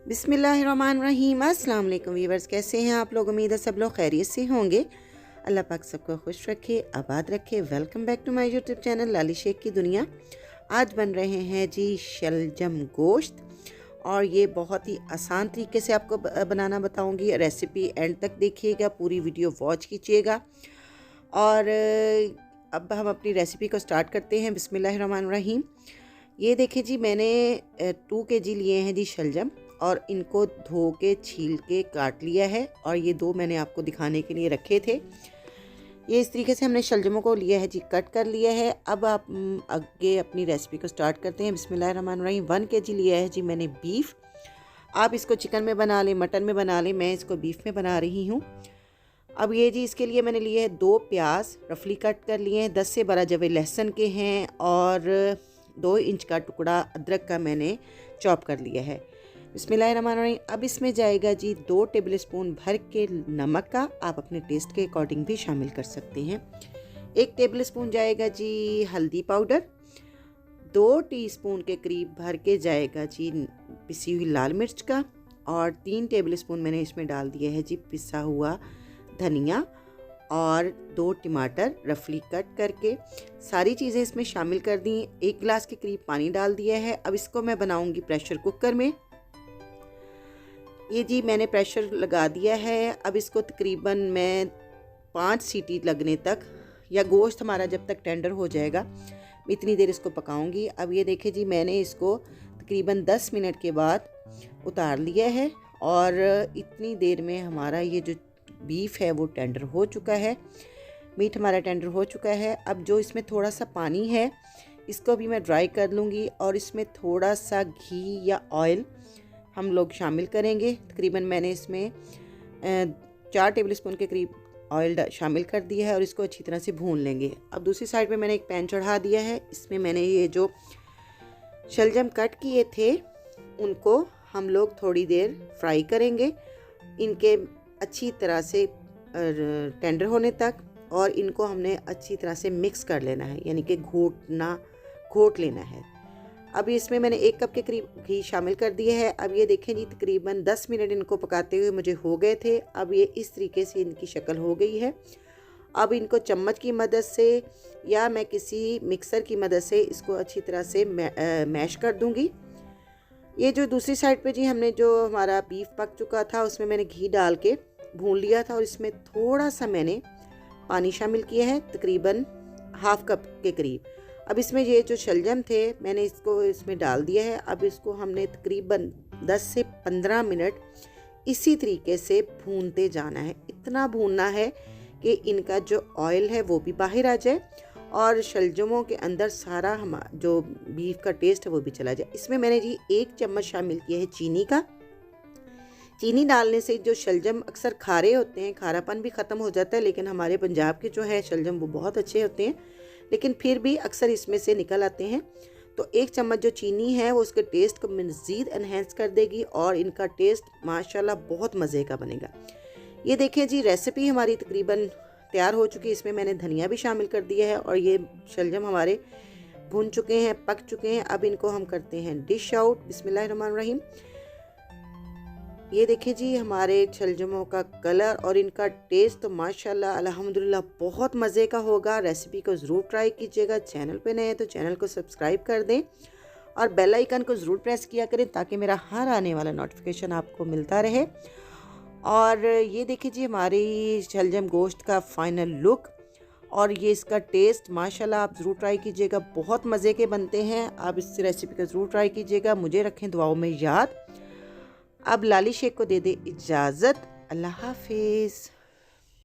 बिस्मिल्लाहिर्रहमानिर्रहीम। अस्सलाम वालेकुम व्यूअर्स, कैसे हैं आप लोग? उम्मीद है सब लोग खैरियत से होंगे। अल्लाह पाक सबको खुश रखे, आबाद रखे। Welcome back to my YouTube channel Lali Shaikh की दुनिया। आज बन रहे हैं जी शलजम गोश्त, और ये बहुत ही आसान तरीके से आपको बनाना बताऊंगी। रेसिपी एंड तक देखिएगा, पूरी वीडियो वॉच कीजिएगा। और अब हम अपनी रेसिपी को स्टार्ट करते हैं। बिस्मिल्लाहिर्रहमानिर्रहीम। ये देखिए जी, मैंने 2 kg लिए हैं जी शलजम, और इनको धो के छील के काट लिया है। और ये 2 मैंने आपको दिखाने के लिए रखे थे। ये इस तरीके से हमने शलजमों को लिया है जी, कट कर लिया है। अब आप आगे अपनी रेसिपी को स्टार्ट करते हैं। बिस्मिल्लाहिर्रहमानिर्रहीम। 1 kg लिया है जी मैंने बीफ। आप इसको चिकन में बना लें, मटन में बना लें, मैं इसको बीफ में बना रही हूँ। अब ये जी, इसके लिए मैंने लिए है 2 प्याज रफली कट कर लिए हैं, 10 से 12 जवे लहसुन के हैं, और 2 इंच का टुकड़ा अदरक का मैंने चॉप कर लिया है। बिस्मिल्लाहिर्रहमानिर्रहीम। अब इसमें जाएगा जी 2 टेबलस्पून भर के नमक का, आप अपने टेस्ट के अकॉर्डिंग भी शामिल कर सकते हैं। 1 टेबलस्पून जाएगा जी हल्दी पाउडर, 2 टीस्पून के करीब भर के जाएगा जी पिसी हुई लाल मिर्च का, और 3 टेबलस्पून मैंने इसमें डाल दिया है जी पिसा हुआ धनिया, और 2 टमाटर रफली कट करके। सारी चीज़ें इसमें शामिल कर दी। 1 गिलास के करीब पानी डाल दिया है। अब इसको मैं बनाऊंगी प्रेशर कुकर में। ये जी मैंने प्रेशर लगा दिया है। अब इसको तकरीबन मैं 5 सीटी लगने तक, या गोश्त हमारा जब तक टेंडर हो जाएगा, इतनी देर इसको पकाऊंगी। अब ये देखिए जी, मैंने इसको तकरीबन 10 मिनट के बाद उतार लिया है, और इतनी देर में हमारा ये जो बीफ है वो टेंडर हो चुका है, मीट हमारा टेंडर हो चुका है। अब जो इसमें थोड़ा सा पानी है, इसको भी मैं ड्राई कर लूँगी, और इसमें थोड़ा सा घी या ऑयल हम लोग शामिल करेंगे। तकरीबन मैंने इसमें 4 टेबलस्पून के करीब ऑयल शामिल कर दिया है, और इसको अच्छी तरह से भून लेंगे। अब दूसरी साइड पे मैंने एक पैन चढ़ा दिया है। इसमें मैंने ये जो शलजम कट किए थे उनको हम लोग थोड़ी देर फ्राई करेंगे, इनके अच्छी तरह से टेंडर होने तक, और इनको हमने अच्छी तरह से मिक्स कर लेना है, यानी कि घोट लेना है। अब इसमें मैंने 1 कप के करीब घी शामिल कर दिया है। अब ये देखें जी, तकरीबन 10 मिनट इनको पकाते हुए मुझे हो गए थे। अब ये इस तरीके से इनकी शक्ल हो गई है। अब इनको चम्मच की मदद से या मैं किसी मिक्सर की मदद से इसको अच्छी तरह से मैश कर दूंगी। ये जो दूसरी साइड पे जी, हमने जो हमारा बीफ पक चुका था उसमें मैंने घी डाल के भून लिया था, और इसमें थोड़ा सा मैंने पानी शामिल किया है, तकरीबन ½ कप के करीब। अब इसमें ये जो शलजम थे मैंने इसको इसमें डाल दिया है। अब इसको हमने तकरीबन 10 से 15 मिनट इसी तरीके से भूनते जाना है। इतना भूनना है कि इनका जो ऑयल है वो भी बाहर आ जाए, और शलजमों के अंदर सारा जो बीफ का टेस्ट है वो भी चला जाए। इसमें मैंने जी 1 चम्मच शामिल किया है चीनी का। चीनी डालने से जो शलजम अक्सर खारे होते हैं, खारापन भी ख़त्म हो जाता है, लेकिन हमारे पंजाब के जो है शलजम वो बहुत अच्छे होते हैं, लेकिन फिर भी अक्सर इसमें से निकल आते हैं। तो 1 चम्मच जो चीनी है वो उसके टेस्ट को मज़ीद एनहेंस कर देगी, और इनका टेस्ट माशाल्लाह बहुत मज़े का बनेगा। ये देखें जी, रेसिपी हमारी तकरीबन तैयार हो चुकी है। इसमें मैंने धनिया भी शामिल कर दिया है, और ये शलजम हमारे भुन चुके हैं, पक चुके हैं। अब इनको हम करते हैं डिश आउट। बिस्मिल्लाहिर्रहमानिर्रहीम। ये देखें जी, हमारे शलजमों का कलर और इनका टेस्ट तो माशाल्लाह अल्हम्दुलिल्लाह बहुत मज़े का होगा। रेसिपी को ज़रूर ट्राई कीजिएगा। चैनल पे नए हैं तो चैनल को सब्सक्राइब कर दें, और बेल आइकन को ज़रूर प्रेस किया करें ताकि मेरा हर आने वाला नोटिफिकेशन आपको मिलता रहे। और ये देखिए जी, हमारी शलजम गोश्त का फाइनल लुक, और ये इसका टेस्ट माशाल्लाह आप ज़रूर ट्राई कीजिएगा, बहुत मज़े के बनते हैं। आप इस रेसिपी को ज़रूर ट्राई कीजिएगा। मुझे रखें दुआओं में याद। अब लाली शेख को दे दे इजाज़त। अल्लाह हाफिज़।